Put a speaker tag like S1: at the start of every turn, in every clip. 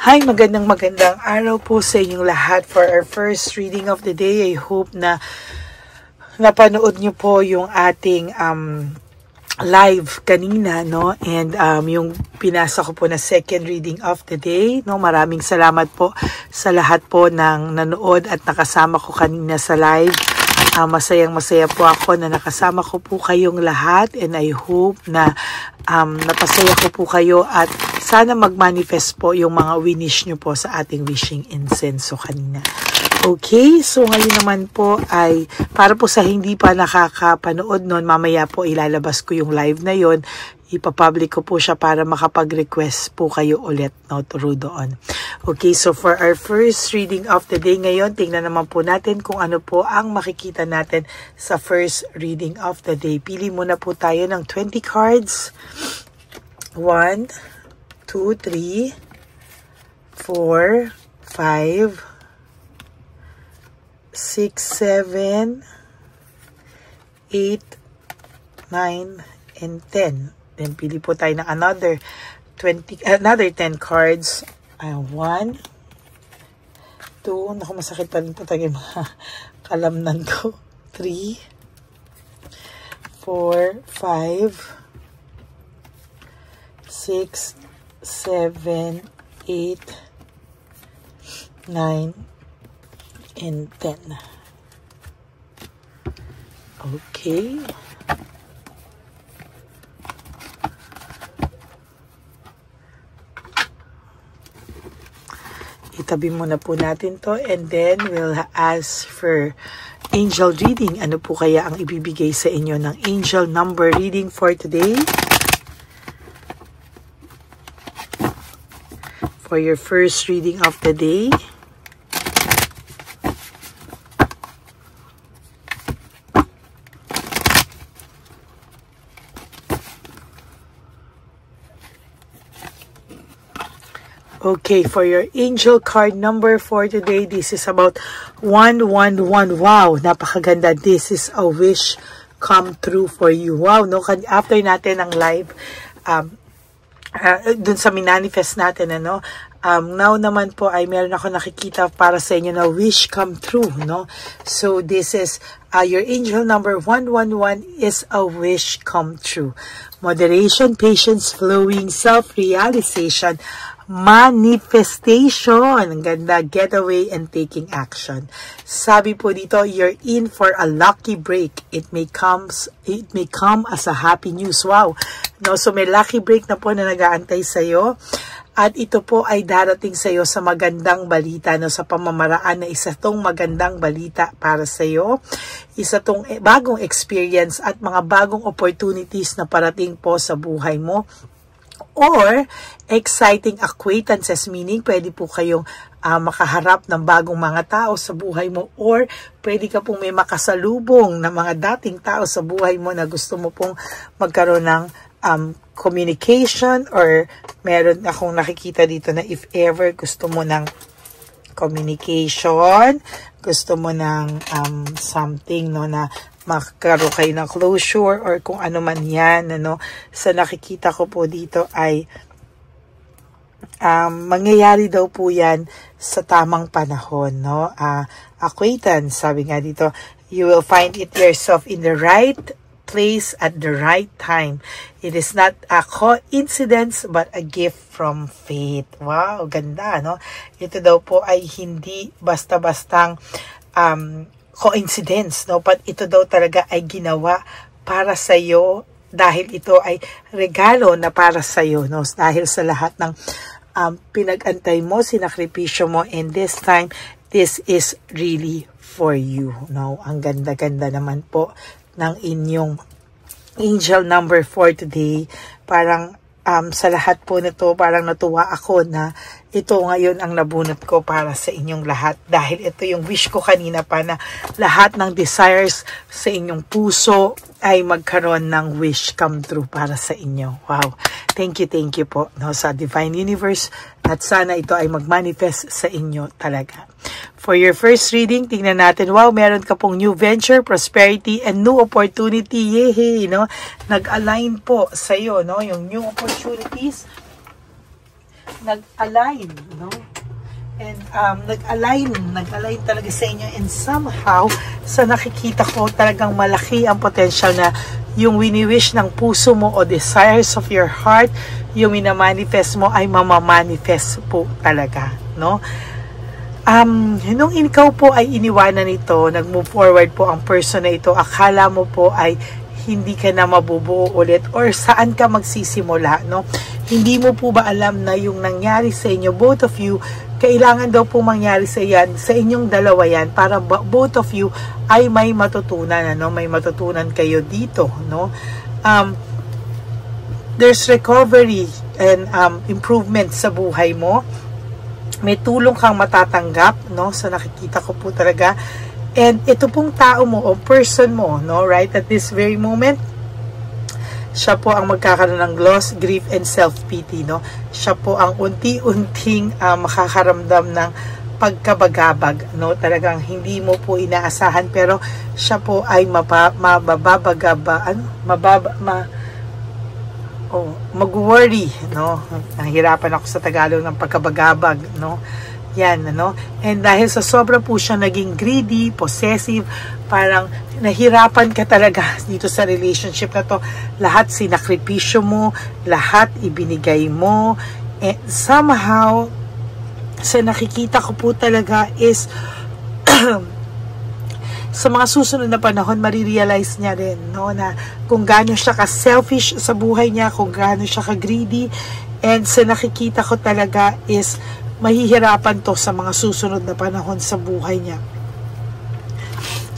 S1: Hi, magandang araw po sa inyong lahat. For our first reading of the day, I hope na napanood nyo po yung ating live kanina, no? And yung pinasa ko po na second reading of the day, no? Maraming salamat po sa lahat po ng nanood at nakasama ko kanina sa live. Masayang-masaya po ako na nakasama ko po kayong lahat, and I hope na napasaya ko po kayo at sana mag-manifest po yung mga winish nyo po sa ating wishing incense kanina. Okay, so ngayon naman po ay para po sa hindi pa nakakapanood nun, mamaya po ilalabas ko yung live na yon. Ipapublic ko po siya para makapag-request po kayo ulit, no, through doon. Okay, so for our first reading of the day ngayon, tingnan naman po natin kung ano po ang makikita natin sa first reading of the day. Pili muna po tayo ng 20 cards. 1, 2, 3, 4, 5, 6, 7, 8, 9, and 10. Then pili po tayo ng another 10 cards. 1, 2, naku, masakit pa rin po tayo mga kalamnan ko. 3, 4, 5, 6, 7, 8, 9, and 10. Okay. Itabi muna po natin to, and then we'll ask for angel reading. Ano po kaya ang ibibigay sa inyo ng angel number reading for today? For your first reading of the day. Okay, for your angel card number for today, this is about 111. Wow, napakaganda. This is a wish come true for you. Wow, no? After natin ang live, dun sa minanifest natin, ano? Now naman po ay meron ako nakikita para sa inyo na wish come true, no? So this is your angel number 111 is a wish come true. Moderation, patience, flowing, self-realization, manifestation. Ang ganda. Getaway and taking action. Sabi po dito, you're in for a lucky break. It may come as a happy news. Wow. No, so may lucky break na po na nag-aantay sa'yo. At ito po ay darating sa iyo sa magandang balita, no, sa pamamaraan na isa tong magandang balita para sa iyo. Isa tong bagong experience at mga bagong opportunities na parating po sa buhay mo. Or exciting acquaintances, meaning pwede po kayong makaharap ng bagong mga tao sa buhay mo, or pwede ka pong may makasalubong na mga dating tao sa buhay mo na gusto mo pong magkaroon ng communication, or meron akong nakikita dito na if ever gusto mo ng communication, gusto mo ng something, no, na magkaroon kayo ng closure or kung ano man yan, ano, sa nakikita ko po dito ay mangyayari daw po yan sa tamang panahon, no? Acquaintance, sabi nga dito, you will find it yourself in the right place at the right time. It is not a coincidence but a gift from fate. Wow, ganda, no? Ito daw po ay hindi basta-bastang coincidence, no? But ito daw talaga ay ginawa para sa iyo, dahil ito ay regalo na para sa iyo, no? Dahil sa lahat ng pinag-antay mo, sinakripisyo mo, and this time, this is really for you, no? Ang ganda-ganda naman po ng inyong angel number for today. Parang sa lahat po nito, parang natuwa ako na ito ngayon ang nabunot ko para sa inyong lahat, dahil ito yung wish ko kanina pa, na lahat ng desires sa inyong puso ay magkaroon ng wish come true para sa inyo. Wow. Thank you po, no, sa Divine Universe, at sana ito ay mag-manifest sa inyo talaga. For your first reading, tingnan natin, wow, meron ka pong new venture, prosperity, and new opportunity. Yehey, no? Nag-align po sa iyo, no, yung new opportunities nag-align, no? And nag-align talaga sa inyo, and somehow sa nakikita ko talagang malaki ang potential na yung wini-wish ng puso mo o desires of your heart, yung minamanifest mo ay mamamanifest po talaga, no? Nung ikaw po ay iniwanan ito, nag-move forward po ang person na ito, akala mo po ay hindi ka na mabubuo ulit or saan ka magsisimula, no? Hindi mo po ba alam na yung nangyari sa inyo, both of you, kailangan daw po mangyari sa inyong dalawa yan para both of you ay may matutunan, ano? May matutunan kayo dito, no? There's recovery and improvement sa buhay mo. May tulong kang matatanggap, no? So nakikita ko po talaga. And ito pong tao mo o person mo, no, right at this very moment, siya po ang magkakaroon ng loss, grief, and self-pity, no? Siya po ang unti-unting makakaramdam ng pagkabagabag, no? Talagang hindi mo po inaasahan, pero siya po ay mag-worry, no? Nahihirapan ako sa Tagalog ng pagkabagabag, no? Yan, ano? And dahil sa sobra po siya naging greedy, possessive, parang nahirapan ka talaga dito sa relationship na to. Lahat sinakripisyo mo, lahat ibinigay mo. And somehow, sa nakikita ko po talaga is sa mga susunod na panahon, marirealize niya rin, no, na kung gaano siya ka-selfish sa buhay niya, kung gaano siya ka-greedy. And sa nakikita ko talaga is mahihirapan to sa mga susunod na panahon sa buhay niya.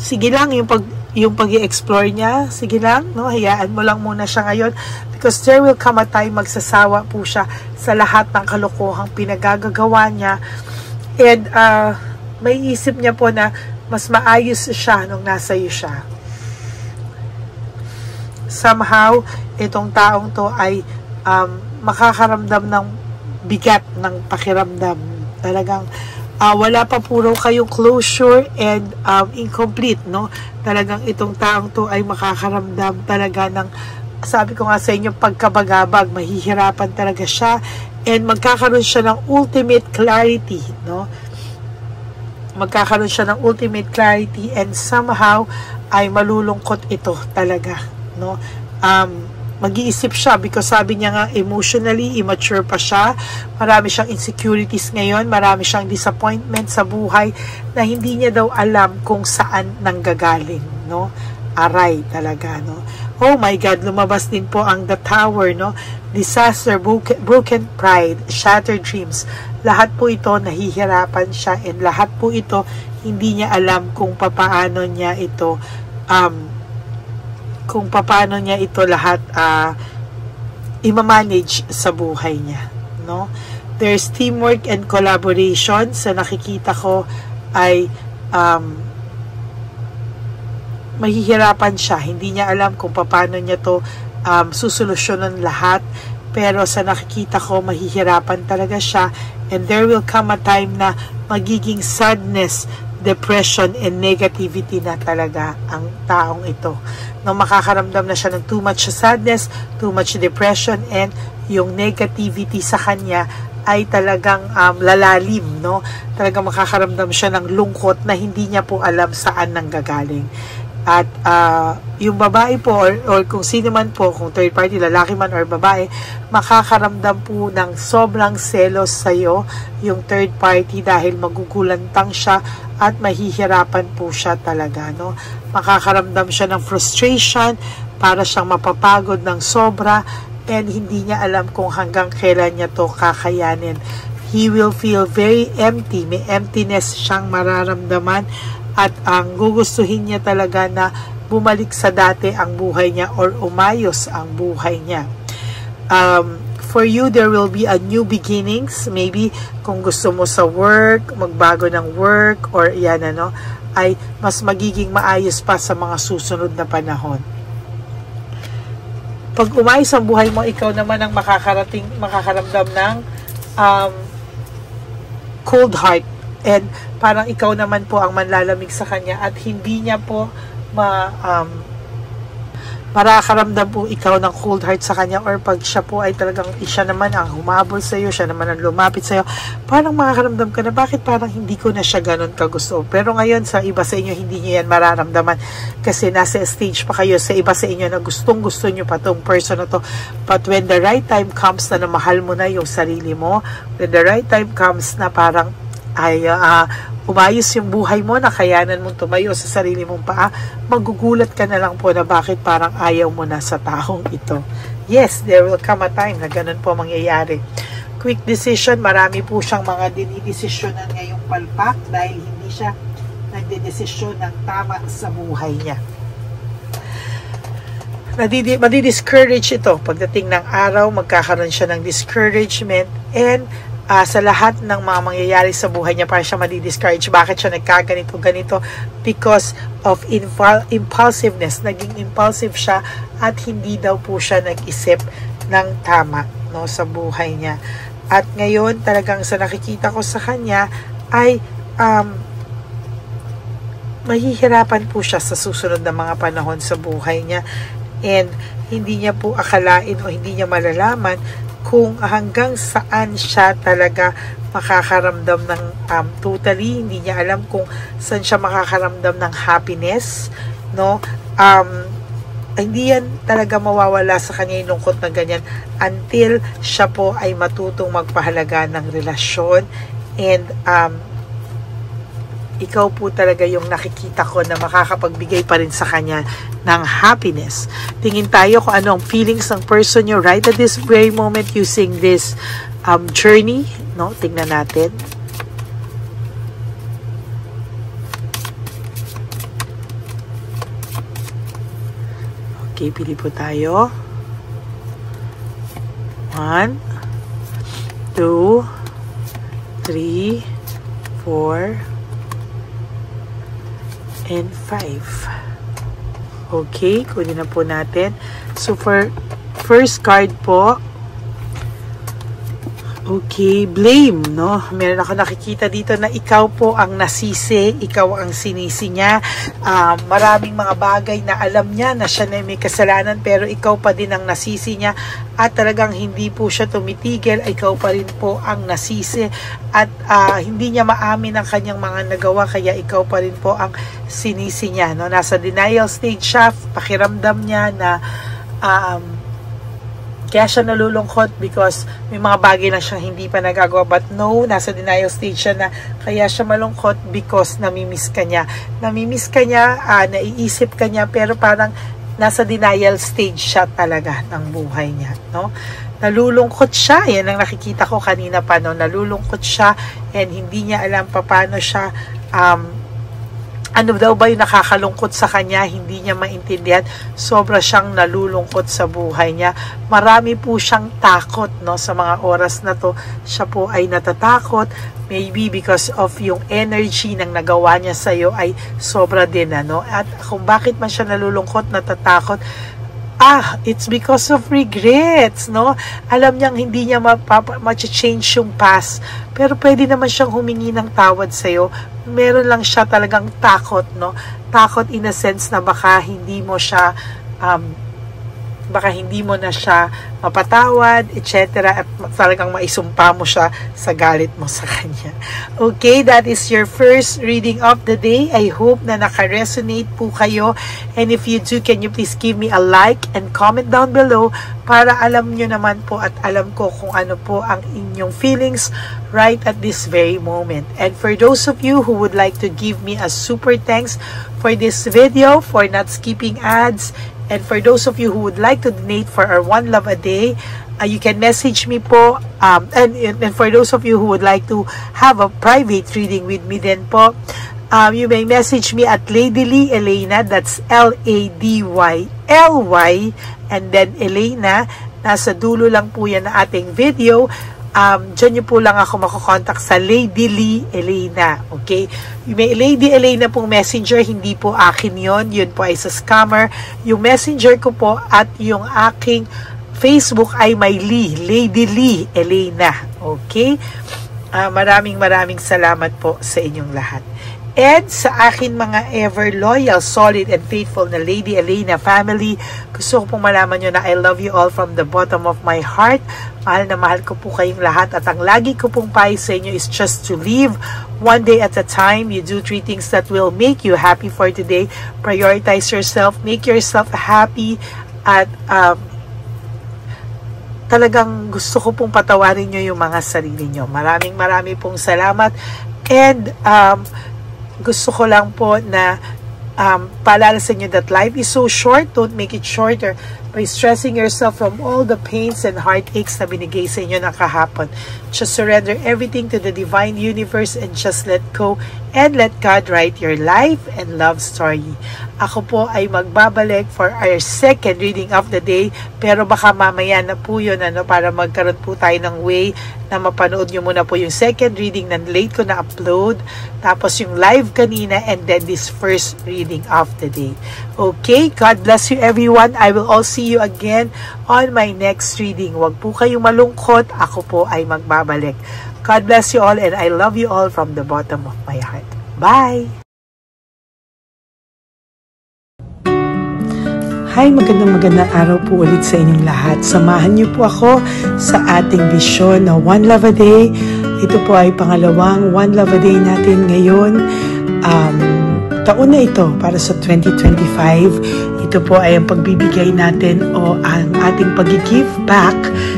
S1: Sige lang, yung pag-i-explore niya, sige lang, no, hayaan mo lang muna siya ngayon, because there will come a time magsasawa po siya sa lahat ng kalokohang pinagagagawa niya, and may isip niya po na mas maayos siya nung nasa iyo siya. Somehow, itong taong to ay makakaramdam ng bigat ng pakiramdam. Talagang wala pa puro kayong closure and incomplete, no? Talagang itong taong to ay makakaramdam talaga ng, sabi ko nga sa inyo, pagkabagabag, mahihirapan talaga siya, and magkakaroon siya ng ultimate clarity, no? Magkakaroon siya ng ultimate clarity, and somehow ay malulungkot ito talaga, no? Mag-iisip siya because sabi niya nga emotionally immature pa siya, marami siyang insecurities ngayon, marami siyang disappointment sa buhay na hindi niya daw alam kung saan nanggagaling, no? Aray talaga, no? Oh my God, lumabas din po ang The Tower, no? Disaster, broken pride, shattered dreams, lahat po ito nahihirapan siya, and lahat po ito hindi niya alam kung paano niya ito lahat i-manage sa buhay niya, no? There's teamwork and collaboration. Sa nakikita ko ay mahihirapan siya, hindi niya alam kung paano niya to susolusyonan lahat, pero sa nakikita ko mahihirapan talaga siya, and there will come a time na magiging sadness, depression, and negativity na talaga ang taong ito. No, makakaramdam na siya ng too much sadness, too much depression, and yung negativity sa kanya ay talagang lalalim, no? Talagang makakaramdam siya ng lungkot na hindi niya po alam saan nanggagaling. At yung babae po or kung sino man po, kung third party, lalaki man or babae, makakaramdam po ng sobrang selos sa'yo yung third party dahil magugulantang siya at mahihirapan po siya talaga, no? Makakaramdam siya ng frustration, para siyang mapapagod ng sobra, and hindi niya alam kung hanggang kailan niya to kakayanin. He will feel very empty, may emptiness siyang mararamdaman, at ang gugustuhin niya talaga na bumalik sa dati ang buhay niya or umayos ang buhay niya. For you, there will be a new beginnings. Maybe kung gusto mo sa work, magbago ng work, or yan, ano, ay mas magiging maayos pa sa mga susunod na panahon. Pag umayos ang buhay mo, ikaw naman ang makakaramdam ng cold heart, and parang ikaw naman po ang manlalamig sa kanya, at hindi niya po Makakaramdam po ikaw ng cold heart sa kanya, or pag siya po ay talagang siya naman ang humabol sa iyo, siya naman ang lumapit sa iyo, parang makakaramdam ka na bakit parang hindi ko na siya ganun kagusto. Pero ngayon sa iba sa inyo hindi niyo yan mararamdaman kasi nasa stage pa kayo sa iba sa inyo na gustong-gusto niyo pa tong person na to. But when the right time comes na mahal mo na yung sarili mo, when the right time comes na parang ay umayos yung buhay mo, na kayanan mong tumayo sa sarili mong paa, magugulat ka na lang po na bakit parang ayaw mo na sa taong ito. Yes, there will come a time na ganun po mangyayari. Quick decision, marami po siyang mga dinidesisyonan ngayong palpak dahil hindi siya nagdedesisyon ng tama sa buhay niya. Madi-discourage ito. Pagdating ng araw, magkakaroon siya ng discouragement, and sa lahat ng mga mangyayari sa buhay niya, para siya madi-discourage. Bakit siya nagkaganito-ganito? Because of impulsiveness. Naging impulsive siya at hindi daw po siya nag-isip ng tama, no, sa buhay niya. At ngayon, talagang sa nakikita ko sa kanya ay mahihirapan po siya sa susunod na mga panahon sa buhay niya. And hindi niya po akalain o hindi niya malalaman kung hanggang saan siya talaga makakaramdam ng totally, hindi niya alam kung saan siya makakaramdam ng happiness, no? Hindi yan talaga mawawala sa kanya yung lungkot na ganyan until siya po ay matutong magpahalaga ng relasyon. And ikaw po talaga yung nakikita ko na makakapagbigay pa rin sa kanya ng happiness. Tingin tayo kung ano ang feelings ng person nyo right at this very moment using this journey, no? Tingnan natin. Okay, pili po tayo. 1, 2, 3, 4, and 5. Okay, kunin na po natin. So, for first card po, okay, blame, no? Meron ako nakikita dito na ikaw po ang nasisi, ikaw ang sinisi niya. Maraming mga bagay na alam niya na siya na may kasalanan, pero ikaw pa din ang nasisi niya at talagang hindi po siya tumitigil, ikaw pa rin po ang nasisi at hindi niya maamin ang kanyang mga nagawa, kaya ikaw pa rin po ang sinisi niya, no? Nasa denial stage siya, pakiramdam niya na kaya siya nalulungkot because may mga bagay na siyang hindi pa nagagawa. But no, nasa denial stage siya na kaya siya malungkot because namimiss ka niya. Namimiss ka niya, naiisip ka niya, pero parang nasa denial stage siya talaga ng buhay niya, no? Nalulungkot siya, yan ang nakikita ko kanina pa, no? Nalulungkot siya and hindi niya alam paano siya ano daw ba yung nakakalungkot sa kanya, hindi niya maintindihan. Sobra siyang nalulungkot sa buhay niya. Marami po siyang takot, no, sa mga oras na to. Siya po ay natatakot, maybe because of yung energy ng nagawa niya sa iyo ay sobra din, ano. At kung bakit man siya nalulungkot, natatakot, it's because of regrets, no? Alam niyang hindi niya ma-change yung past, pero pwede naman siyang humingi ng tawad sa'yo. Meron lang siya talagang takot, no? Takot in a sense na baka hindi mo siya na siya mapatawad, etc. At talagang maisumpa mo siya sa galit mo sa kanya. Okay, that is your first reading of the day. I hope na naka-resonate po kayo. And if you do, can you please give me a like and comment down below para alam nyo naman po at alam ko kung ano po ang inyong feelings right at this very moment. And for those of you who would like to give me a super thanks for this video, for not skipping ads, and for those of you who would like to donate for our One Love a Day, you can message me po. And for those of you who would like to have a private reading with me then po, you may message me at Lady Lee Elena. That's LADYLY and then Elena. Nasa dulo lang po yan na ating video. Diyan nyo po lang ako makokontakt sa Lady Lee Elena. Okay? May Lady Elena pong messenger, hindi po akin yon. Yun po ay sa scammer. Yung messenger ko po at yung aking Facebook ay may Lady Lee Elena. Okay? Maraming salamat po sa inyong lahat. And sa akin mga ever loyal, solid, and faithful na Lady Elena family, gusto ko pong malaman nyo na I love you all from the bottom of my heart. Mahal na mahal ko po kayong lahat, at ang lagi ko pong payo sa inyo is just to live one day at a time. You do 3 things that will make you happy for today. Prioritize yourself, make yourself happy, at talagang gusto ko pong patawarin nyo yung mga sarili nyo. Maraming pong salamat. And gusto ko lang po na paalala sa inyo that life is so short. Don't make it shorter by stressing yourself from all the pains and heartaches na binigay sa inyo na kahapon. Just surrender everything to the divine universe and just let go and let God write your life and love story. Ako po ay magbabalik for our second reading of the day, pero baka mamaya na po yun, para magkaroon po tayo ng way na mapanood nyo muna po yung second reading na late ko na upload, tapos yung live kanina, and then this first reading of the day. Okay, God bless you everyone. I will all see you again on my next reading. Huwag po kayong malungkot, ako po ay magbabalik. God bless you all, and I love you all from the bottom of my heart. Bye! Hi, magandang araw po ulit sa inyong lahat. Samahan niyo po ako sa ating vision na One Love a Day. Ito po ay pangalawang One Love a Day natin ngayon. Taon na ito para sa 2025. Ito po ay ang pagbibigay natin o ang ating pag-give back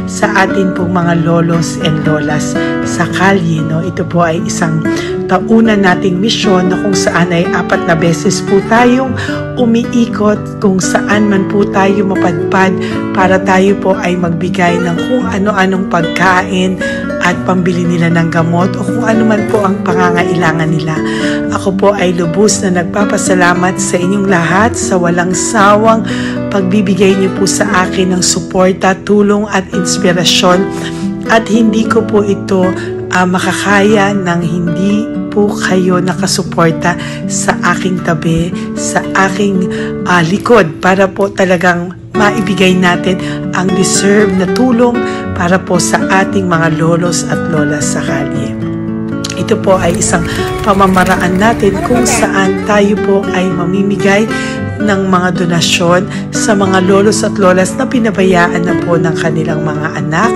S1: sa atin pong mga lolos and lolas sa kalye. No? Ito po ay isang taunan nating misyon na kung saan ay 4 na beses po tayong umiikot kung saan man po tayo mapadpad para tayo po ay magbigay ng kung ano-anong pagkain at pambili nila ng gamot o kung ano man po ang pangangailangan nila. Ako po ay lubos na nagpapasalamat sa inyong lahat sa walang sawang pagbibigay niyo po sa akin ng suporta, tulong at inspirasyon, at hindi ko po ito makakaya ng hindi po kayo nakasuporta sa aking tabi, sa aking likod, para po talagang maibigay natin ang deserve na tulong para po sa ating mga lolos at lolas sa kalye. Ito po ay isang pamamaraan natin kung saan tayo po ay mamimigay ng mga donasyon sa mga lolos at lolas na pinabayaan na po ng kanilang mga anak,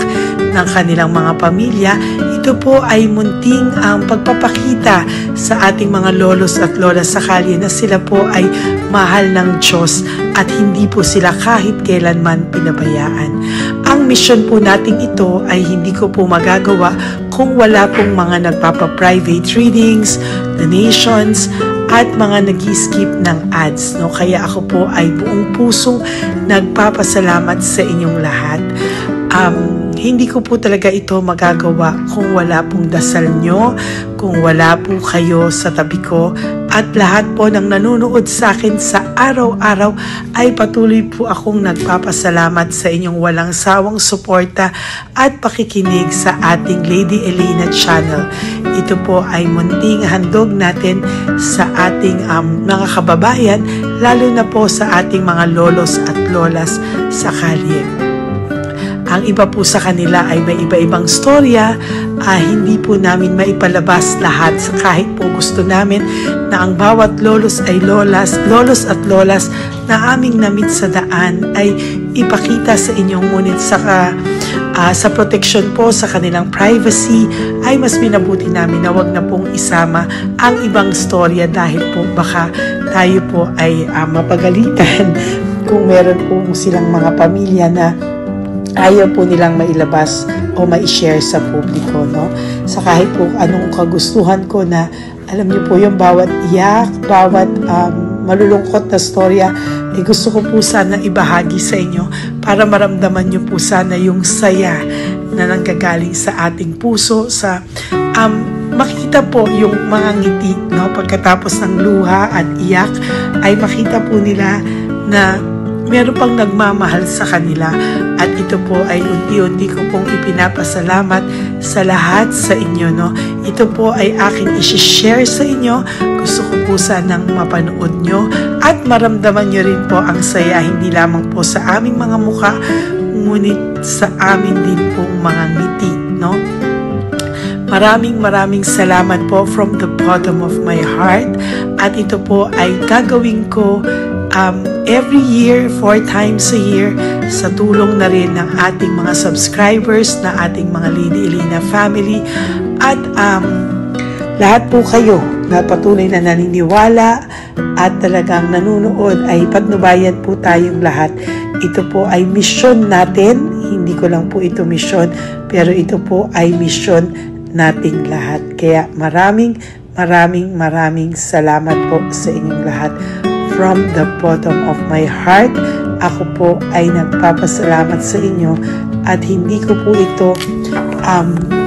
S1: ng kanilang mga pamilya. Ito po ay munting ang pagpapakita sa ating mga lolos at lolas sa kalye na sila po ay mahal ng Diyos at hindi po sila kahit kailanman pinabayaan. Ang mission po natin ito ay hindi ko po magagawa kung wala pong mga nagpapa-private readings, donations, at mga nag-skip ng ads. No? Kaya ako po ay buong pusong nagpapasalamat sa inyong lahat. Hindi ko po talaga ito magagawa kung wala pong dasal nyo, kung wala po kayo sa tabi ko, at lahat po ng nanonood sa akin sa araw-araw ay patuloy po akong nagpapasalamat sa inyong walang sawang suporta at pakikinig sa ating Lady Elena channel. Ito po ay munting handog natin sa ating mga kababayan, lalo na po sa ating mga lolos at lolas sa kalye. Ang iba po sa kanila ay may iba-ibang storya, hindi po namin maipalabas lahat kahit po gusto namin na ang bawat lolos ay lolos at lolas na aming namit sa daan ay ipakita sa inyo, ngunit sa protection po sa kanilang privacy ay mas minabuti namin na wag na pong isama ang ibang storya dahil po baka tayo po ay mapagalitan kung meron po silang mga pamilya na ayaw po nilang mailabas o ma-share sa publiko, no? Sa kahit po anong kagustuhan ko na, alam niyo po yung bawat iyak, bawat malulungkot na storya, gusto ko po sana ibahagi sa inyo para maramdaman niyo po sana yung saya na nanggagaling sa ating puso, sa makita po yung mga ngiti, no? Pagkatapos ng luha at iyak ay makita po nila na meron pang nagmamahal sa kanila, at ito po ay unti-unti ko pong ipinapasalamat sa lahat sa inyo, no? Ito po ay aking isi-share sa inyo. Gusto ko po sanang mapanood nyo at maramdaman nyo rin po ang saya, hindi lamang po sa aming mga mukha, ngunit sa amin din pong mga ngiti, no? Maraming salamat po from the bottom of my heart. At ito po ay gagawin ko every year, 4 times a year, sa tulong na rin ng ating mga subscribers, na ating mga Lady Elena family, at lahat po kayo na patuloy na naniniwala at talagang nanunood, ay patnubayan po tayong lahat. Ito po ay mission natin, hindi ko lang po ito mission, pero ito po ay mission nating lahat. Kaya maraming salamat po sa inyong lahat. From the bottom of my heart, ako po ay nagpapasalamat sa inyo, at hindi ko po ito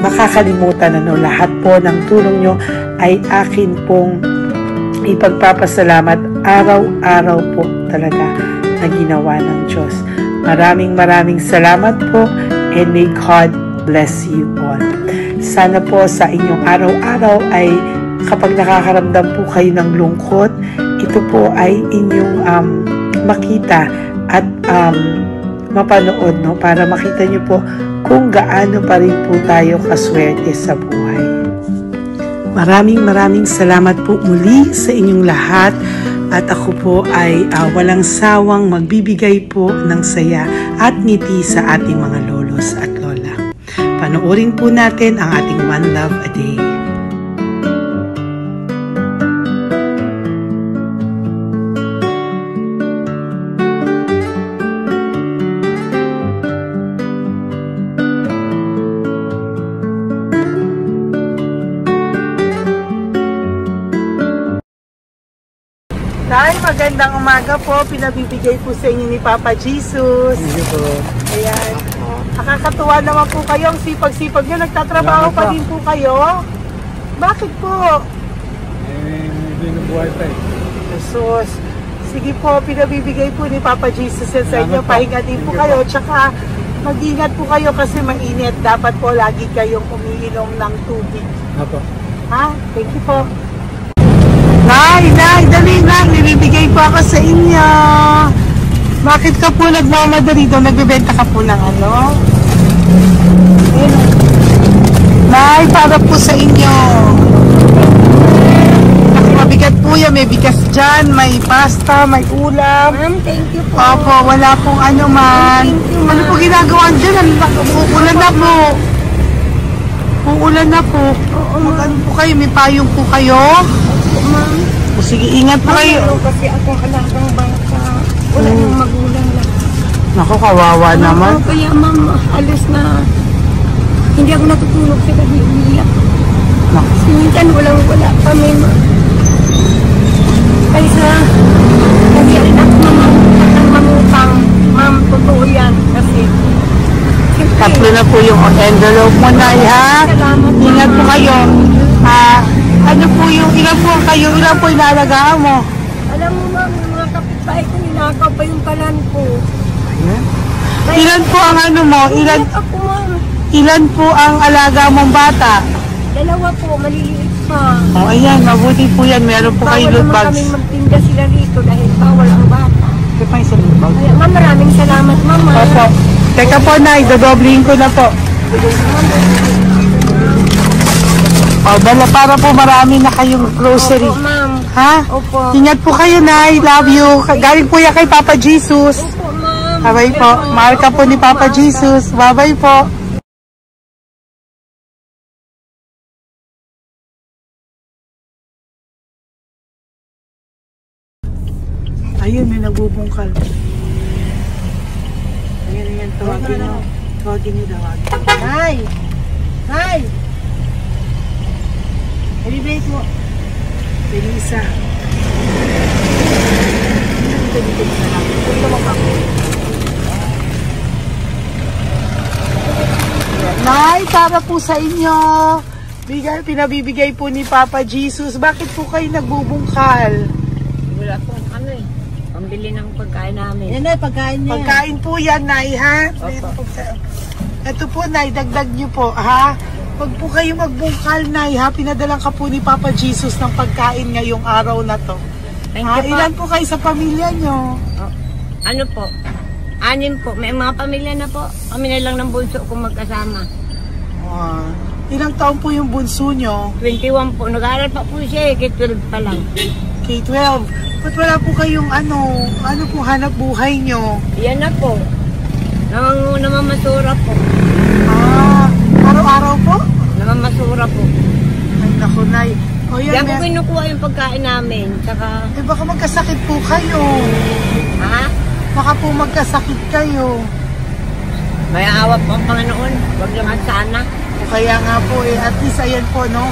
S1: makakalimutan. Lahat po ng tulong nyo ay akin pong ipagpapasalamat araw-araw po talaga na ginawa ng Diyos. Maraming salamat po, and may God bless you all. Sana po sa inyong araw-araw ay kapag nakakaramdam po kayo ng lungkot, ito po ay inyong makita at mapanood, para makita nyo po kung gaano pa rin po tayo kaswerte sa buhay. Maraming salamat po muli sa inyong lahat, at ako po ay walang sawang magbibigay po ng saya at ngiti sa ating mga lolos at lola. Panoorin po natin ang ating One Love a Day. Tay, magandang umaga po. Pinabibigay po sa inyo ni Papa Jesus.
S2: Hindi po.
S1: Ayan. Nakakatuwa naman po kayo. Ang sipag-sipag nyo. Nagtatrabaho pa din po kayo. Bakit po?
S2: Hindi na buhay pa eh.
S1: Jesus. Sige po, pinabibigay po ni Papa Jesus sa inyo. Pahinga din po kayo. Tsaka mag-ingat po kayo kasi mainit. Dapat po lagi kayong umiinom ng tubig.
S2: Apo.
S1: Ha? Thank you po. Nay, dali na. Nilibigay po ako sa inyo. Bakit ka po nagmamadali doon? Nagbebenta ka po ng ano? Nay, para po sa inyo. Mabigat po yan. May bigas dyan, may pasta, may ulam.
S3: Ma'am, thank you po.
S1: Opo, wala pong ano man. Ano po ginagawa dyan? Uulan na po. Uulan na po. Mag-ano po kayo? May payong po kayo?
S3: Ma'am.
S1: Sige, ingat po kayo.
S3: Kasi ako alagang bangka. Wala nang magulang na.
S1: Naku, kawawa naman.
S3: Kaya ma'am, alis na. Hindi ako natutulog sa gabi. Umiyak. Kasi minsan wala kami. Kaysa, hindi rin ako mamutang. Ma'am, totoo yan. Kasi,
S1: Tatlo na po yung envelope mo, Nay, ha?
S3: salamat.
S1: Ingat po kayo. Ano po yung, ilan po kayo, ilan po inalagaan mo?
S3: Alam mo ma'am, yung mga kapitbahay ko, ninakaw pa yung kalan ko.
S1: Ilan po ang ano mo?
S3: Umiyak ako ma'am.
S1: Ilan po ang alaga mong bata?
S3: 2 po, maliliit pa.
S1: Oh, ayan, mabuti po yan. Meron po kayo loot
S3: Bawal naman
S1: bags.
S3: kaming magtinda sila rito dahil bawal ang bata.
S1: Ito pa yung sa loot bag.
S3: Kaya ma'am, maraming salamat mama.
S1: Opo. Teka po, Nay, dodoblihin ko na po. O, dala para po marami na kayong grocery.
S3: Opo ma'am.
S1: Ha?
S3: Opo.
S1: Ingat po kayo, Nay. Love you. Galing po yan kay Papa Jesus.
S3: Opo ma'am.
S1: Bye-bye po. Mahal ka po ni Papa Jesus. Bye-bye po. Ayun, may nagbubungkal. Ayan, tawagin nyo. Tawagin nyo, tawagin. Hi! Hi! Elevate mo. Elisa. Nay, para po sa inyo. Pinabibigay po ni Papa Jesus. Bakit po kayo nagbubungkal?
S3: Wala po ano eh. Pambili ng pagkain namin.
S1: Yan ay, pagkain niya. Pagkain po yan, Nay, ha? Ito po, Nay, dagdag niyo po, ha? Pag po kayo magbungkal, Nay, ha? Pinadalang ka po ni Papa Jesus ng pagkain ngayong araw na to.
S3: Thank you po.
S1: Ilan po kayo sa pamilya nyo?
S3: Ano po? 6 po. May mga pamilya na po. Kami na lang ng bunso kung magkasama.
S1: Ilang taon po yung bunso nyo?
S3: 21 po. Nag-aaral pa po siya eh. K-12 pa lang.
S1: K-12. Ba't wala po kayong ano po hanap buhay nyo?
S3: Yan na po. Namamasura po.
S1: Araw-araw po?
S3: Namamasura po.
S1: Ay, naku, Nay. O yan,
S3: Diyan po kinukuha yung pagkain namin. Tsaka...
S1: Eh, baka magkasakit po kayo.
S3: Ha?
S1: Baka po magkasakit kayo.
S3: May awa po ang Panginoon. Huwag naman sana.
S1: O kaya nga po at least ayan po, no?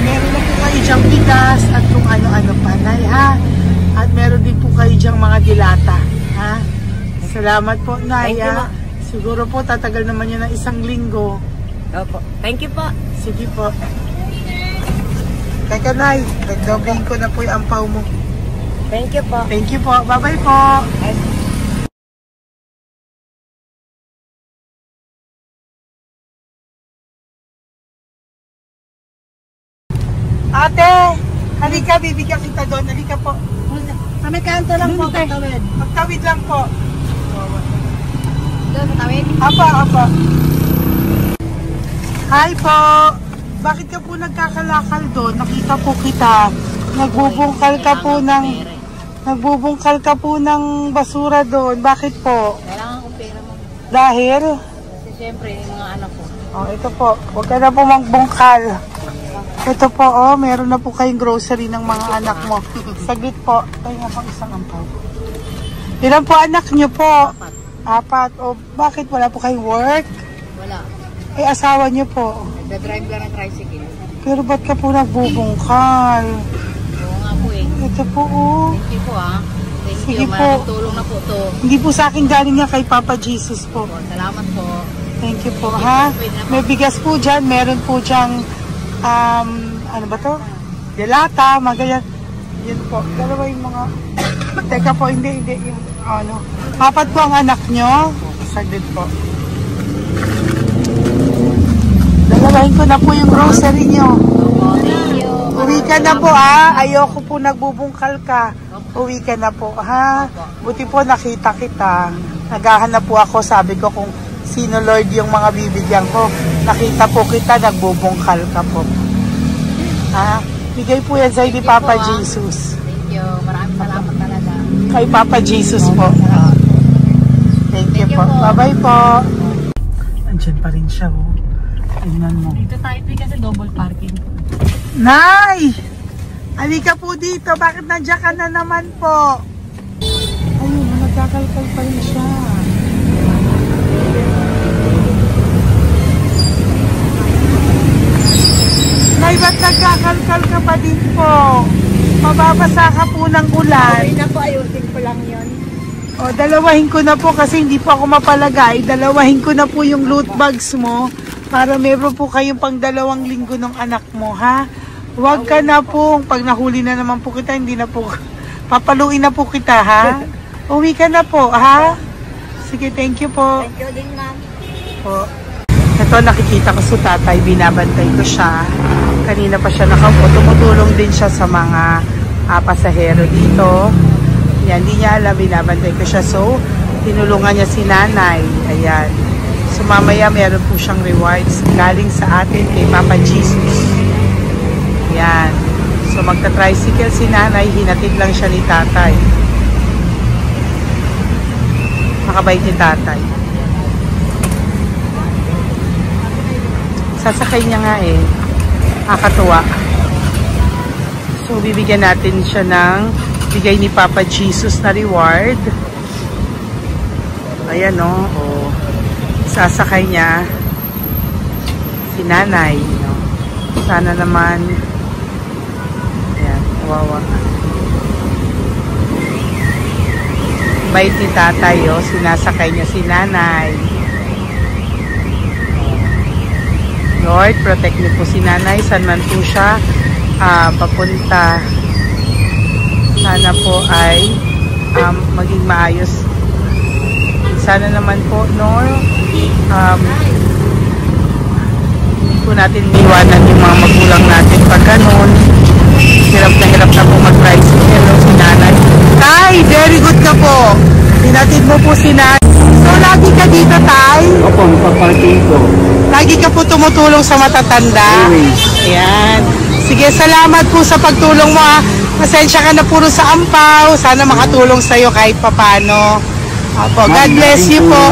S1: Meron na po kayo dyang bigas at kung ano-ano pa, Nay, ha? At meron din po kayo dyang mga dilata, ha? Salamat po, Nay,
S3: Thank you,
S1: ha? Siguro po, tatagal naman yun ng 1 linggo.
S3: Opo. Thank you po.
S1: Sige po. Teka, Nay, nagdogin ko na po yung ampaw mo.
S3: Thank you po.
S1: Thank you po. Bye-bye po. Ate, halika, bibigyan kita doon. Halika po.
S3: Kami kanto lang po.
S1: Magtawid lang po.
S3: Doon, matawid?
S1: Apa. Hi po. Bakit ka po nagkakalakal doon? Nakita po kita. Nagbubungkal ka po ng basura doon. Bakit po?
S3: Kailangan ko pera mo.
S1: Dahil?
S3: Kasi siyempre, yung mga anak ko.
S1: Oh, ito po. Huwag ka na po magbungkal. Ito po, meron na po kayong grocery ng mga anak mo. Saglit po. Tayo nga pang isang ampaw. Ilan po anak nyo po? 4. O, bakit wala po kayong work?
S3: Wala.
S1: Eh, asawa nyo po.
S3: Nagda-drive lang ng tricycle.
S1: Pero ba't ka po nagbubungkal?
S3: Oo nga po eh.
S1: Ito po,
S3: Thank you po ah. Thank
S1: Sige
S3: you.
S1: po.
S3: Maraming tulong na po to.
S1: Hindi po sa akin galing nga kay Papa Jesus po.
S3: Salamat po.
S1: Thank you po, ha? May bigas po dyan. Meron po dyang, ano ba to? Delata, mga ganyan. Yun po. Dalawa yung mga... Teka po, hindi. Yung, 4 po ang anak nyo. Saglit po. Dalawahin ko na po yung grocery nyo.
S3: Thank you.
S1: Uwi ka na po, ha? Ayoko po nagbubungkal ka. Uwi ka na po, ha? Buti po nakita kita. Naghahanap po ako, sabi ko kung sino Lord yung mga bibigyan ko. Nakita po kita, nagbubungkal ka po. Ha? Bigay po yan sa'yo ni Papa Jesus.
S3: Thank you. Maraming salamat talaga.
S1: Kay Papa Jesus po. Thank you po. Bye-bye po. Andyan pa rin siya, oh. Tingnan mo.
S3: Dito tayo kasi double parking.
S1: Nay! Halika po dito. Bakit nandiyan ka na naman po? Ayun, nagkakalkal pa rin siya. Nay, ba't nagkakalkal ka pa din po? Mababasa ka po ng ulan.
S3: Okay na po, ayusin ko lang yun.
S1: O, dalawahin ko na po kasi hindi po ako mapalagay. Dalawahin ko na po yung loot bags mo para meron po kayong pang 2 linggo ng anak mo, ha? Huwag ka na po. Pag nahuli na naman po kita, hindi na po. Papaluin na po kita, ha? Uwi ka na po, ha? Sige, thank you po.
S3: Thank you din, ma'am.
S1: Po. Ito, nakikita ko si tatay. Binabantay ko siya. Kanina pa siya nakaupo. Tumutulong din siya sa mga pasahero dito. Yan, hindi niya alam. Binabantay ko siya. So, tinulungan niya si nanay. Ayan. So, mamaya meron po siyang rewards galing sa atin kay Papa Jesus. Yan. So, magta-tricycle si nanay. Hinatid lang siya ni tatay. Makabait ni tatay. Sasakay niya nga eh. Nakakatuwa. So, bibigyan natin siya ng bigay ni Papa Jesus na reward. Ayan, no? O, sasakay niya si nanay. No? Sana naman ayan, wawa. Bait ni tatay, oh. Sinasakay niya si nanay. Lord, protect niyo po si nanay. Saan man po siya papunta. Sana po ay maging maayos. Sana naman po, Lord, hindi po natin iwanan yung mga magulang natin pag ganun. Hirap na po mag-tricycle si nanay. Tay, very good ka po. Hinatid mo po si nanay. So, lagi ka dito, Tay?
S2: Opo, paparking ko.
S1: Lagi ka po tumutulong tumutulong sa matatanda. Ayan. Sige, salamat po sa pagtulong mo ha. Pasensya ka na puro sa ampaw. Sana makatulong sa'yo kahit papano. Opo, God bless you po.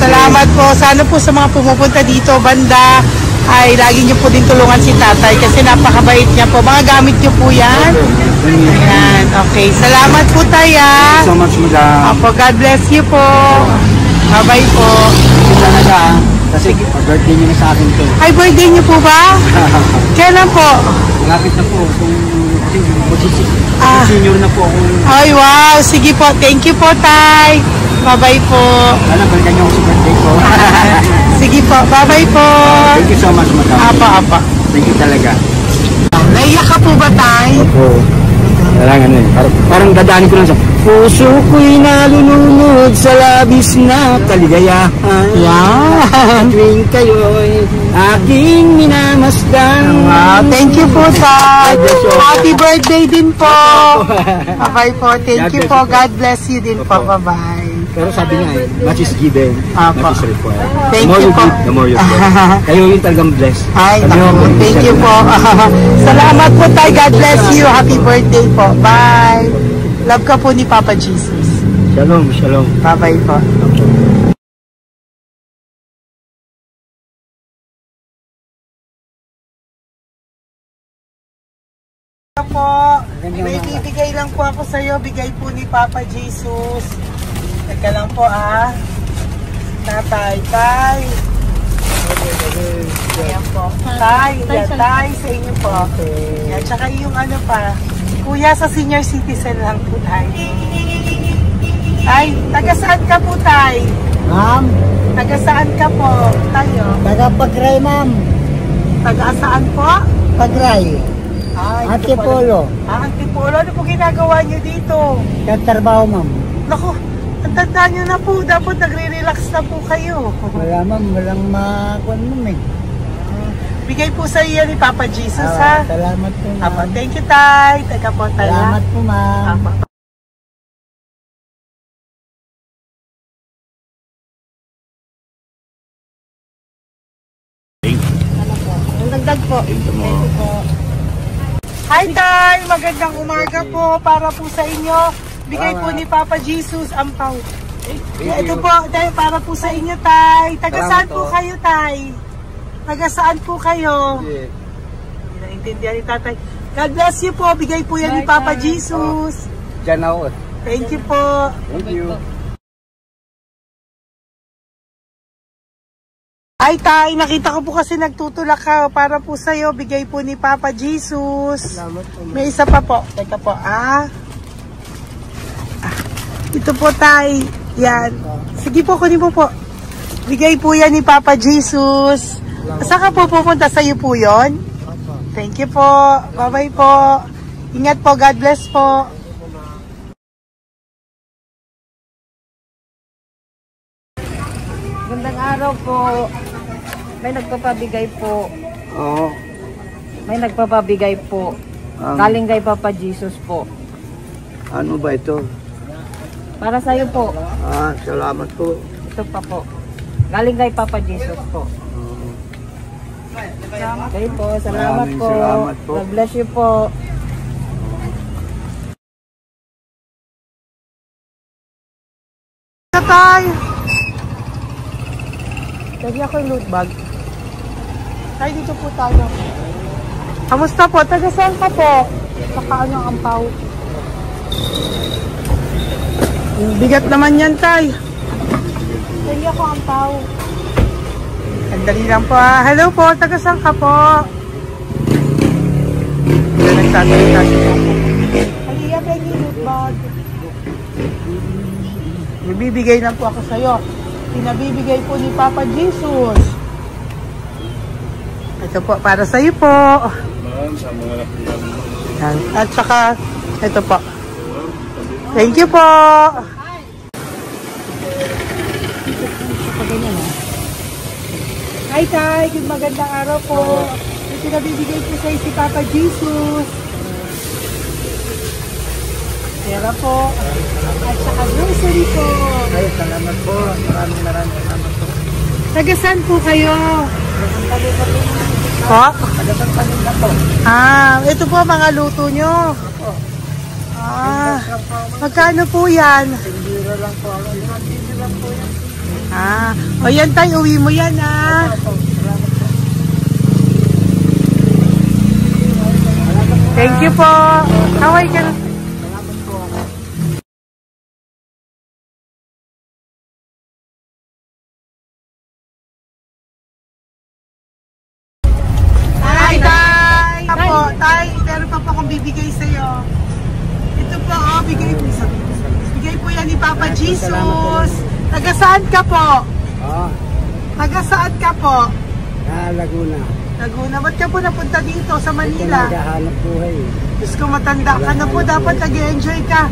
S1: Salamat po. Sana po sa mga pumupunta dito, banda, ay lagi niyo po din tulungan si tatay kasi napakabait niya po. Mga gamit niyo po yan. Ayan, okay. Salamat po tayo.
S2: So much, madam.
S1: Opo, God bless you po. Bye-bye po.
S2: Talaga, kasi birthday niyo na sa akin to.
S1: Ay, birthday niyo po ba? Kailan po?
S2: Malapit na po. Senior na po ako.
S1: Ay, wow. Sige po. Thank you po, tay. Bye-bye po.
S2: Alam, balikan niyo ako sa birthday ko.
S1: Sige po. Bye-bye po.
S2: Thank you so much, madam.
S1: Apa.
S2: Thank you talaga.
S1: Naiyak ka po ba, tay?
S2: Opo. Kailangan eh. Parang dadaanin ko lang sa puso ko'y nalulunod sa labis na kaligayahan.
S1: Yan.
S2: Tuwing kayo'y aking minamasdan.
S1: Wow, thank you po, tay. Happy birthday din po. Bye-bye po. Thank you po. God bless you din po. Bye-bye.
S2: Pero sabi niya eh, much is given,
S1: Apo.
S2: much is required.
S1: Thank
S2: The more
S1: you
S2: you
S1: po.
S2: give, the more you get. Kayo yung talagang blessed.
S1: Ay,
S2: Sabi
S1: naku,
S2: mo,
S1: thank you po. Salamat po, tay. God bless you. Happy birthday po. Bye. Love ka po ni Papa Jesus.
S2: Shalom, shalom.
S1: Bye-bye po. Po, may bibigay lang po ako sa iyo, bigay po ni Papa Jesus. Teka lang po Tatay, tay. Ayan po. Tay, yan, tay sa inyo po. Yan, tsaka yung ano pa, kuya sa senior citizen lang po tay. Tay, taga saan ka po tay?
S3: Ma'am,
S1: Taga saan ka po tayo?
S3: taga Pagray, ma'am.
S1: Taga saan po?
S3: Pagray.
S1: Ay,
S3: Antipolo.
S1: Antipolo, ano po ginagawa niyo dito?
S3: Nagtrabaho, ma'am.
S1: Naku, ang tanda nyo na po. Dapat nagre-relax na po kayo.
S3: Wala, ma'am. Walang makuan, ma'am eh.
S1: Bigay po sa iyo ni Papa Jesus, ha?
S3: Salamat po, ma'am.
S1: Apa, thank you, tay. Teka po, tay.
S3: Salamat po, ma'am.
S1: Apa.
S3: Dagdag po.
S1: Thank you po. Hi, tay. Magandang umaga po. Para po sa inyo. Bigay po ni Papa Jesus ang pau. Ito po, tay, para po sa inyo, tay. Taga saan po kayo, tay? Taga saan po kayo? Hindi naintindihan ni tatay. God bless you po. Bigay po yan ni Papa Jesus.
S2: Diyan ako.
S1: Thank you po.
S2: Thank you.
S1: Ay, tay, nakita ko po kasi nagtutulak ka. Para po sa'yo, bigay po ni Papa Jesus.
S3: Salamat po, ma'am.
S1: May isa pa po. Teka po, Ito po, tay. Yan. Sige po, kunin mo po. Bigay po yan ni Papa Jesus. Saan ka po pupunta? Sa'yo po yun? Thank you po. Bye-bye po. Ingat po. God bless po.
S4: Gandang araw po. May nagpapabigay po.
S2: Oo.
S4: May nagpapabigay po. Galing kay Papa Jesus po.
S2: Ano ba ito?
S4: Para sa iyo po.
S2: Salamat po.
S4: Ito pa po. Galing kay Papa Jesus po. Okay po. Salamat
S2: Maraming
S4: po.
S2: salamat po.
S4: God bless you po.
S1: Tay! Lagi ako yung loot bag. Tay, dito po tayo. Kamusta po? Taga saan ka po? Saka ano ang ampaw? Bigat naman yan, tay. Lagi ako ampaw. Sandali lang po. Hello po, taga saan ka po? Nagsasalita siya po. Halika, lagi yung loot bag. Bibigay lang po ako sa'yo. Pinabibigay po ni Papa Jesus. Ito po, para sa'yo po. At saka, ito po. Thank you po. Hi, tay. Good magandang araw po. Pinabibigay po sa'yo si Papa Jesus. Pera po. At saka grocery po.
S2: Ay, salamat po. Maraming salamat po.
S1: Taga saan po kayo? Po? Ah, ito po mga luto nyo. Ah, magkano po yan? Ah, o yan tayo, uwi mo yan ah. Thank you po. Kaway ka na. Tay, meron pa po akong bibigay sa'yo. Ito po, oh, bigay po yan ni Papa Jesus. Taga saan ka po? Taga saan ka po?
S2: Laguna.
S1: Laguna. Ba't ka po napunta dito sa Manila?
S2: Naghahanap buhay.
S1: Diyos ko, matanda ka na po. Dapat nag-enjoy ka.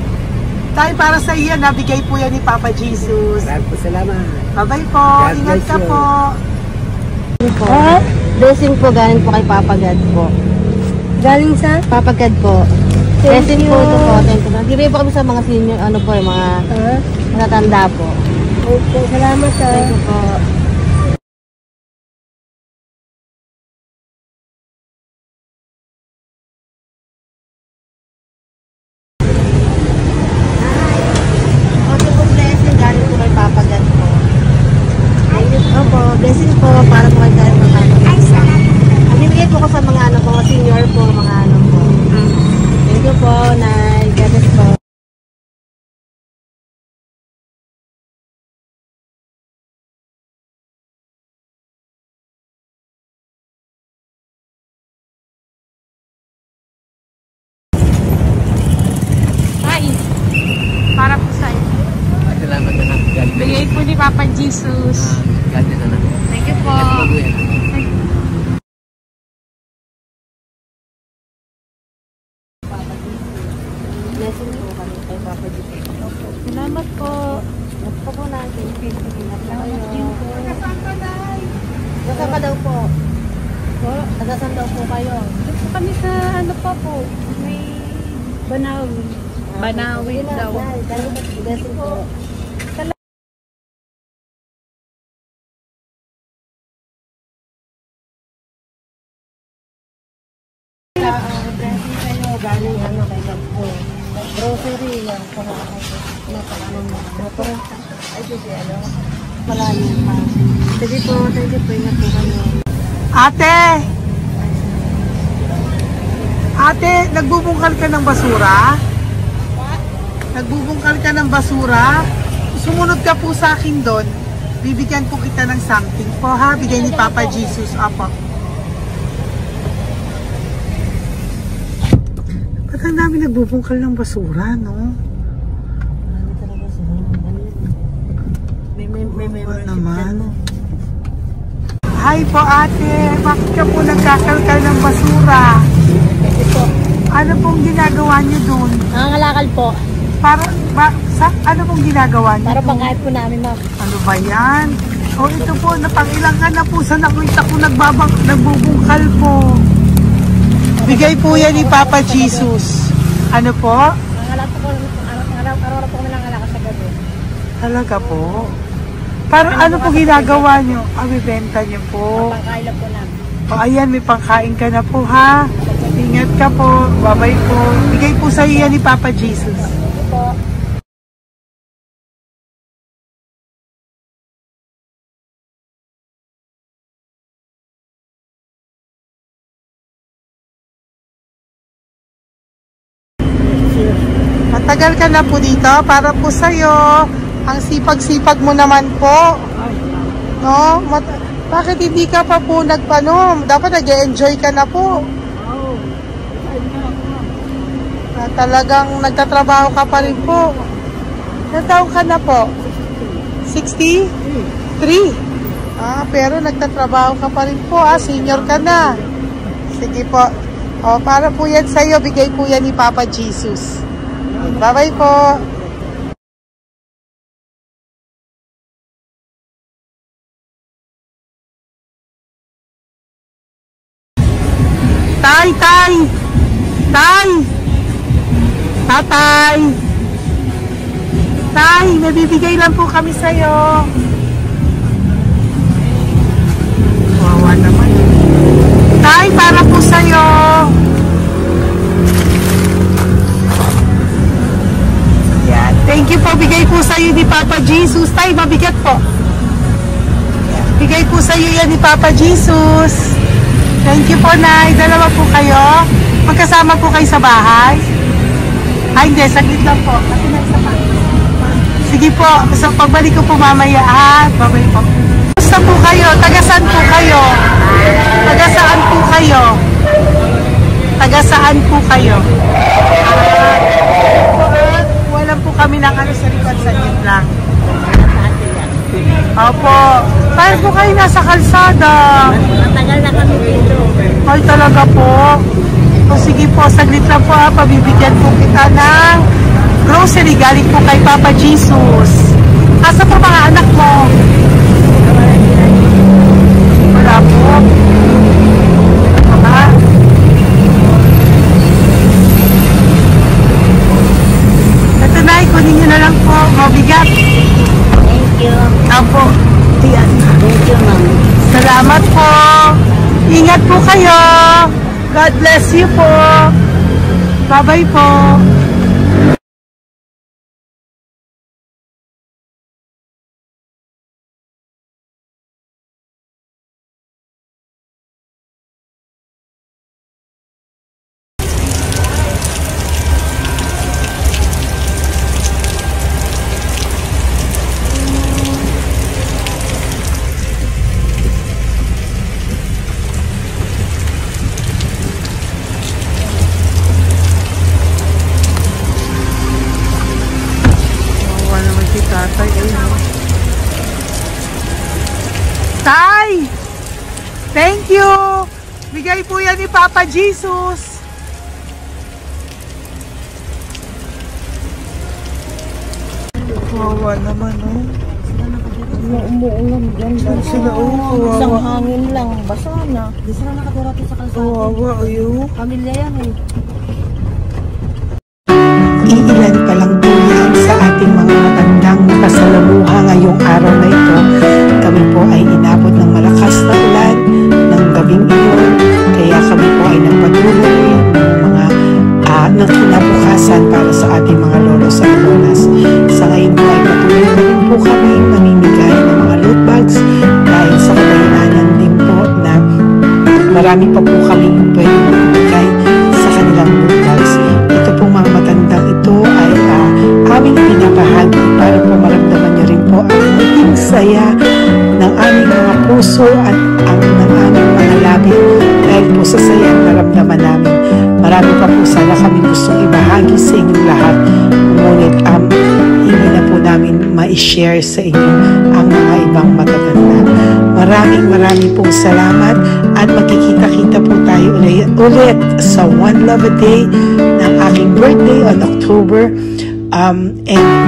S1: Tay, para sa iyan, nabigay po yan ni Papa Jesus.
S2: Maraming po salamat.
S1: Bye-bye po. Ingat ka po.
S3: Blessing po galing po kay Papa God po. Galing sa? Papa God po. Blessing po ito po. Thank you. Nagdiray po kami sa mga senior, ano po, yung mga matatanda po. Okay, salamat sa. Thank you po. Blessing po para po kay God ng ano. Namimigay po ko sa mga ano po, senior po, mga ano po. Thank you po, Nay. God bless po.
S1: Ay, para po sa iyo.
S2: Salamat na lang.
S1: Bigay po ni Papa Jesus.
S2: God na lang.
S1: Thank you po.
S3: Blessing po kami kay Papa Jesus.
S1: Salamat po.
S3: Nagpo po natin. Salamat din po. Nasaan ka daw po? Nasaan daw po kayo?
S5: Dito kami sa ano pa po, may Banawi. Banawi daw.
S3: Blessing po. Blessing kayo, galing ano kay God po. Grocery yan, para napakaano mo. Ay, sige, ano? Maraming pa. Sige po, thank you po, ingat po kayo.
S1: Ate! Ate, nagbubungkal ka ng basura? Nagbubungkal ka ng basura? Sumunod ka po sa akin doon. Bibigyan ko kita ng something po ha. Bigay ni Papa Jesus. Apo. Ba't ang dami nagbubungkal ng basura, no?
S3: Marami talaga sila. May
S1: Ano naman? Hi po ate. Bakit ka po nagkakalkal ng basura?
S3: Ito.
S1: Ano pong ginagawa niyo doon?
S3: Nangangalakal po.
S1: Ano pong ginagawa niyo?
S3: Para
S1: doon?
S3: pangkahit po namin, ma'am.
S1: Ano ba yan? O ito po, napangilang ka na po sa nakita ko nagbubungkal po. Bigay po yan ni Papa Jesus. Ano po?
S3: Nangangalakal po araw-araw po kami nangangalakal sa gabi.
S1: Talaga po? Parang ano po ginagawa niyo? Bibenta niyo po.
S3: Pangkain lang po namin.
S1: O ayan, may pangkain ka na po ha. Ingat ka po. Bye-bye po. Bigay po sa iyo yan ni Papa Jesus.
S3: Ito po.
S1: Matagal ka na po dito para po sa'yo. Ang sipag-sipag mo naman po. No? Bakit hindi ka pa po nagpano? Dapat nag-enjoy ka na po. Talagang nagtatrabaho ka pa rin po. Ilang taon ka na po? 63? Pero nagtatrabaho ka pa rin po. Senior ka na. Sige po. O, para po yan sa'yo. Bigay po yan ni Papa Jesus. Bye-bye po. Tay! Tatay! Tay, may bibigay lang po kami sa'yo. Wawa na Tay, para po sa'yo. Yan. Thank you po. Bigay po sa'yo ni Papa Jesus. Tay, mabigat po. Yan. Bigay po sa'yo yan ni Papa Jesus. Thank you po, Nay. Dalawa po kayo. Magkasama po kayo sa bahay. Ay, hindi. Saglit lang po. Kasi na isa pa. Sige po. So, pagbalik ko po mamaya. Babalik po. Gusto po kayo? Tagasaan po kayo? Tagasaan po kayo? Tagasaan po kayo? Wala po kami ng ano sa likod sa inyo lang. Opo. Paano po kayo nasa kalsada?
S3: Matagal na kami dito.
S1: Ay, talaga po. O sige po, saglit lang po pabibigyan po kita ng grocery galing po kay Papa Jesus. Asa po mga anak mo? Wala po. Ito na, kunin nyo na lang po. Mabigat.
S3: Thank you.
S1: Apo. Yan.
S3: Thank you, ma'am.
S1: Salamat po. Ingat po kayo. God bless you po. Bye-bye po. Tay! Thank you! Bigay po yan ni Papa Jesus. Wawa naman, oh.
S3: Umuulan dyan.
S1: Sila, oh.
S3: Isang
S1: Wawa.
S3: hangin lang. Basa na. Di sila nakatira sa kalsada.
S1: Wawa, ayo.
S3: Pamilya yan eh.
S1: Iilan pa lang po yan sa ating mga matandang nakasalamuha ngayong araw na ito. Kami po ay inabot ng malakas na ulan ng gabing iyon. Kaya kami po ay nagpatuloy ng mga ng kinabukasan para sa ating mga lolos at lolas. Sa ngayon po ay patuloy na rin po kami mamimigay ng mga loot bags dahil sa kadahilanan din po na marami pa po kami pwede mamimigay sa kanilang loot bags. Ito pong mga matandang ito ay aming pinapahagi para po maramdaman niyo rin po ang maging saya ng aming mga puso at ang ng aming mga labi dahil po sa saya ang naramdaman namin. Marami pa po sana kami gustong ibahagi sa inyong lahat, ngunit hindi na po namin ma-share sa inyo ang mga ibang matatanda. Maraming pong salamat at magkikita-kita po tayo ulit sa One Love a Day ng aking birthday on October and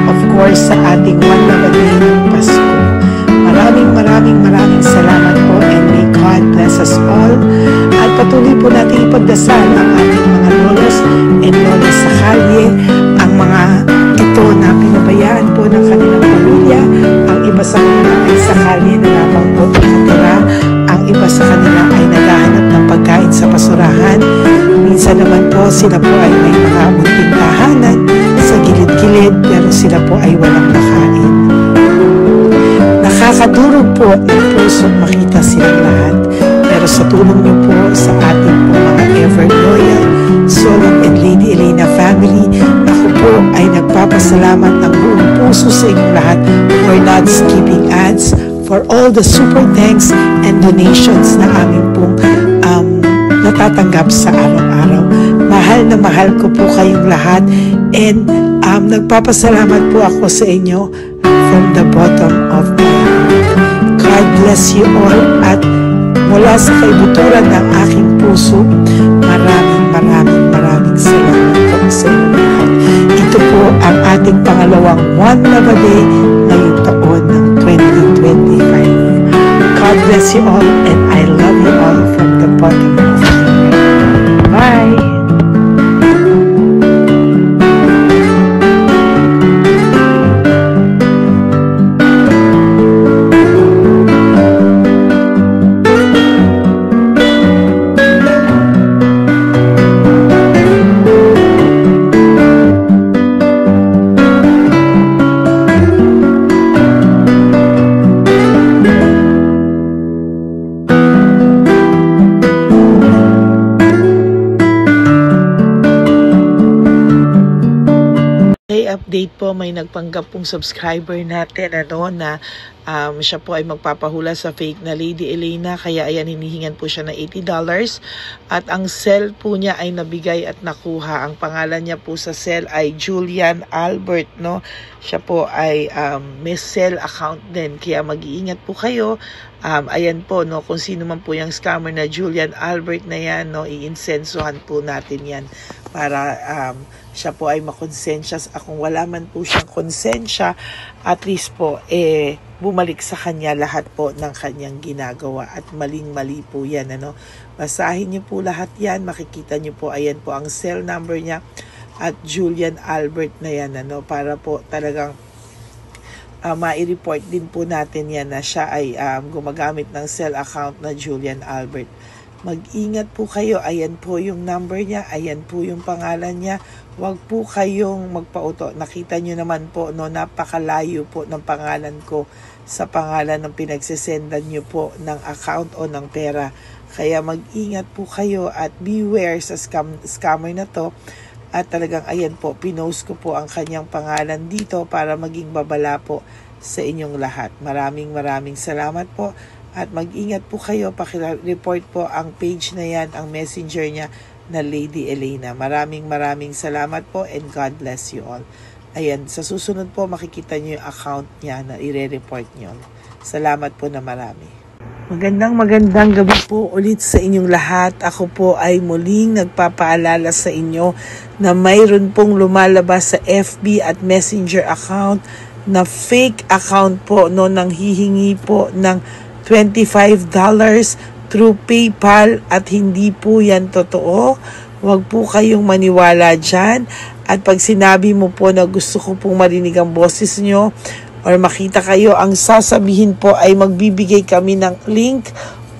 S1: of course sa ating One Love a Day ng Pasko. Maraming salamat po and may God bless us all. At patuloy po natin ipagdasal ang ating mga lolos and lolas sa kalye, ang mga ito na pinabayaan po ng kanilang pamilya. Ang iba sa kanila ay sa kalye na lamang po nakatira. Ang iba sa kanila ay naghahanap ng pagkain sa basurahan. Minsan naman po sila po ay may mga munting tahanan sa gilid-gilid pero sila po ay walang nakain. Nakakadurog po ng puso makita silang lahat. Pero sa tulong niyo po sa ating po mga ever loyal Solon and Lady Elena family, ako po ay nagpapasalamat ng buong puso sa inyong lahat for not skipping ads, for all the super thanks and donations na aming pong natatanggap sa araw-araw. Mahal ko po kayong lahat and nagpapasalamat po ako sa inyo from the bottom of my heart. God bless you all at mula sa kaibuturan ng aking puso, maraming salamat po sa inyo lahat. Ito po ang ating pangalawang One Love a Day ngayong taon ng 2025. God bless you all and I love you all from the bottom of my heart. Bye! update po, may nagpanggap pong subscriber natin na siya po ay magpapahula sa fake na Lady Elena, kaya ayan, hinihingan po siya ng $80 at ang cell po niya ay nabigay at nakuha. Ang pangalan niya po sa cell ay Julian Albert, no? Siya po ay may cell account din, kaya mag-iingat po kayo. Ayan po, no, kung sino man po yung scammer na Julian Albert na yan, no, iinsensuhan po natin yan para siya po ay makonsensya. Kung wala man po siyang konsensya, at least po bumalik sa kanya lahat po ng kanyang ginagawa, at maling-mali po yan, ano. Basahin niyo po lahat yan, makikita niyo po, ayan po ang cell number niya at Julian Albert na yan, ano, para po talagang mai-report din po natin yan na siya ay gumagamit ng cell account na Julian Albert. Mag-ingat po kayo. Ayan po yung number niya. Ayan po yung pangalan niya. Huwag po kayong magpauto. Nakita nyo naman po, no, napakalayo po ng pangalan ko sa pangalan ng pinagsisendan nyo po ng account o ng pera. Kaya mag-ingat po kayo at beware sa scammer na to. At talagang ayan po, pinost ko po ang kanyang pangalan dito para maging babala po sa inyong lahat. Maraming salamat po. At mag-ingat po kayo, paki-report po ang page na yan, ang messenger niya na Lady Elena. Maraming salamat po and God bless you all. Ayan, sa susunod po makikita niyo yung account niya na i-report niyo. Salamat po na marami. Magandang gabi po ulit sa inyong lahat. Ako po ay muling nagpapaalala sa inyo na mayroon pong lumalabas sa FB at Messenger account na fake account po, no, nang hihingi po ng $25 through PayPal at hindi po yan totoo. Huwag po kayong maniwala dyan. At pag sinabi mo po na gusto ko pong marinig ang boses nyo or makita kayo, ang sasabihin po ay magbibigay kami ng link.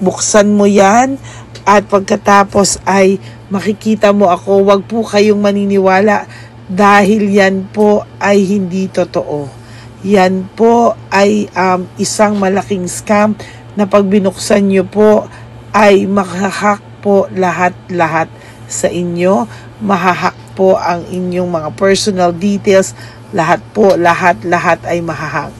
S1: Buksan mo yan at pagkatapos ay makikita mo ako. Huwag po kayong maniniwala dahil yan po ay hindi totoo. Yan po ay isang malaking scam na pag binuksan nyo po ay mahahack po lahat sa inyo. Mahahack po ang inyong mga personal details. Lahat ay mahahack.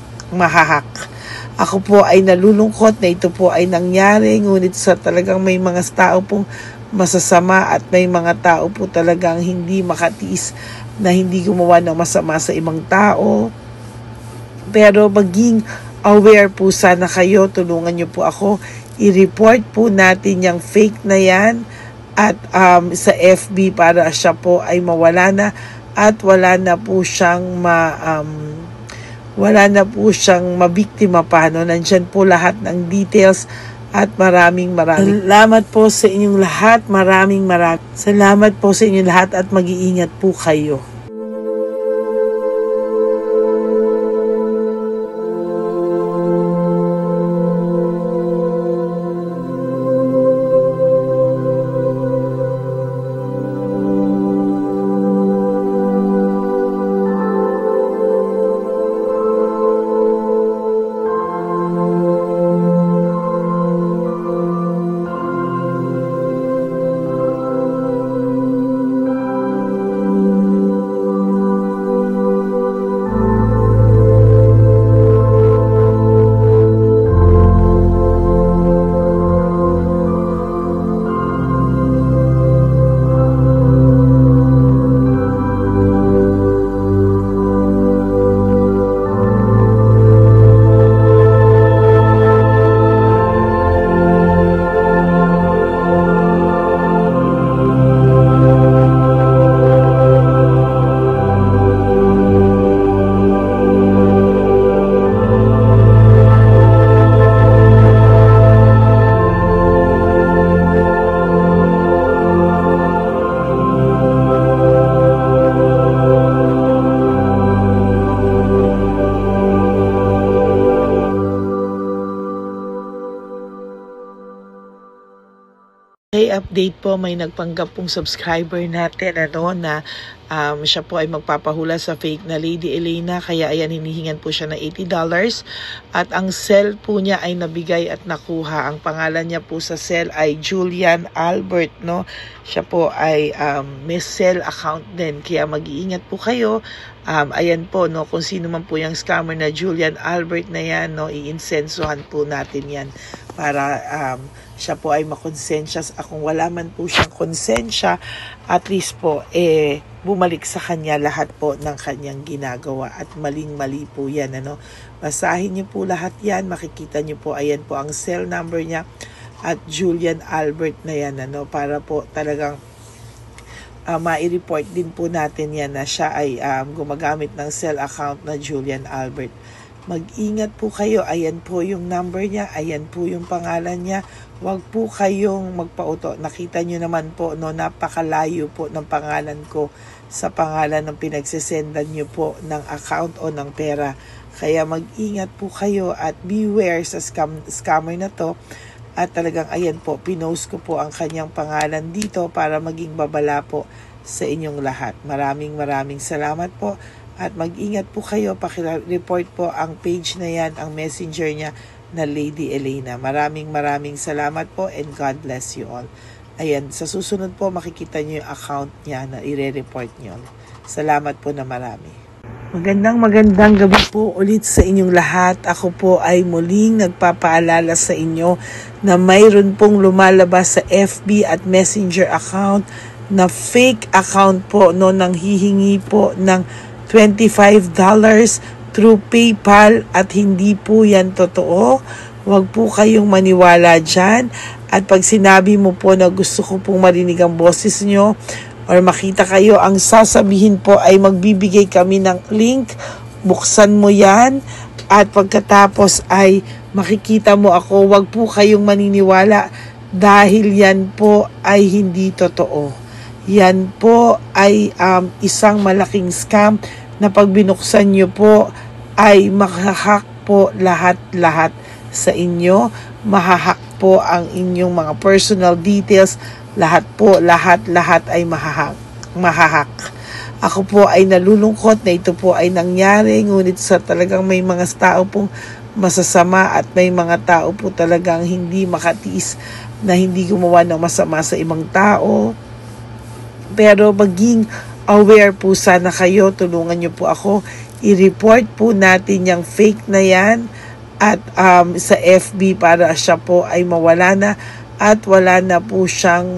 S1: Ako po ay nalulungkot na ito po ay nangyari, ngunit sa talagang may mga tao pong masasama at may mga tao po talagang hindi makatiis na hindi gumawa ng masama sa ibang tao. Pero maging aware po sana kayo, tulungan niyo po ako, i-report po natin yung fake na yan at sa FB para siya po ay mawala na at wala na po siyang mabiktima pa, no? Nandyan po lahat ng details at maraming salamat po sa inyong lahat. Maraming salamat po sa inyong lahat at mag-iingat po kayo. Update po, may nagpanggap pong subscriber natin na Siya po ay magpapahula sa fake na Lady Elena, kaya ayan, hinihingan po siya ng $80 at ang cell po niya ay nabigay at nakuha. Ang pangalan niya po sa cell ay Julian Albert, no? Siya po ay may cell account din, kaya mag-iingat po kayo. Ayan po, no, kung sino man po yung scammer na Julian Albert na yan, no, iinsensuhan po natin yan para siya po ay makonsensya. Kung wala man po siyang konsensya, at least po bumalik sa kanya lahat po ng kanyang ginagawa, at maling-mali po yan, ano. Basahin niyo po lahat yan, makikita niyo po, ayan po ang cell number niya at Julian Albert na yan, ano, para po talagang ma-report din po natin yan na siya ay gumagamit ng cell account na Julian Albert. Mag-ingat po kayo, ayan po yung number niya, ayan po yung pangalan niya. Huwag po kayong magpauto. Nakita nyo naman po, no, napakalayo po ng pangalan ko sa pangalan ng pinagsesendan nyo po ng account o ng pera. Kaya mag-ingat po kayo at beware sa scammer na to. At talagang ayan po, pinost ko po ang kanyang pangalan dito para maging babala po sa inyong lahat. Maraming salamat po. At mag-ingat po kayo, pakireport po ang page na yan, ang messenger niya na Lady Elena. Maraming salamat po and God bless you all. Ayan, sa susunod po makikita niyo yung account niya na ire-report niyo. Salamat po na marami. Magandang gabi po ulit sa inyong lahat. Ako po ay muling nagpapaalala sa inyo na mayroon pong lumalabas sa FB at Messenger account na fake account po, no, nang hihingi po ng $25 through PayPal at hindi po yan totoo. Huwag po kayong maniwala dyan. At pag sinabi mo po na gusto ko pong marinig ang boses nyo or makita kayo, ang sasabihin po ay magbibigay kami ng link. Buksan mo yan at pagkatapos ay makikita mo ako. Huwag po kayong maniniwala dahil yan po ay hindi totoo. Yan po ay isang malaking scam na pag binuksan nyo po ay mahahack po lahat sa inyo. Mahahack po ang inyong mga personal details. Lahat ay mahahack. Ako po ay nalulungkot na ito po ay nangyari, ngunit sa talagang may mga tao pong masasama at may mga tao po talagang hindi makatiis na hindi gumawa ng masama sa ibang tao. Pero maging aware po sana kayo, tulungan niyo po ako, i-report po natin yung fake na yan at sa FB para siya po ay mawala na at wala na po siyang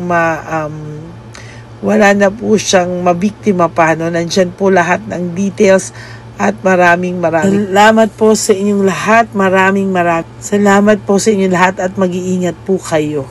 S1: mabiktima pa, no? Nandyan po lahat ng details at maraming salamat po sa inyong lahat. Maraming salamat po sa inyong lahat at mag-iingat po kayo.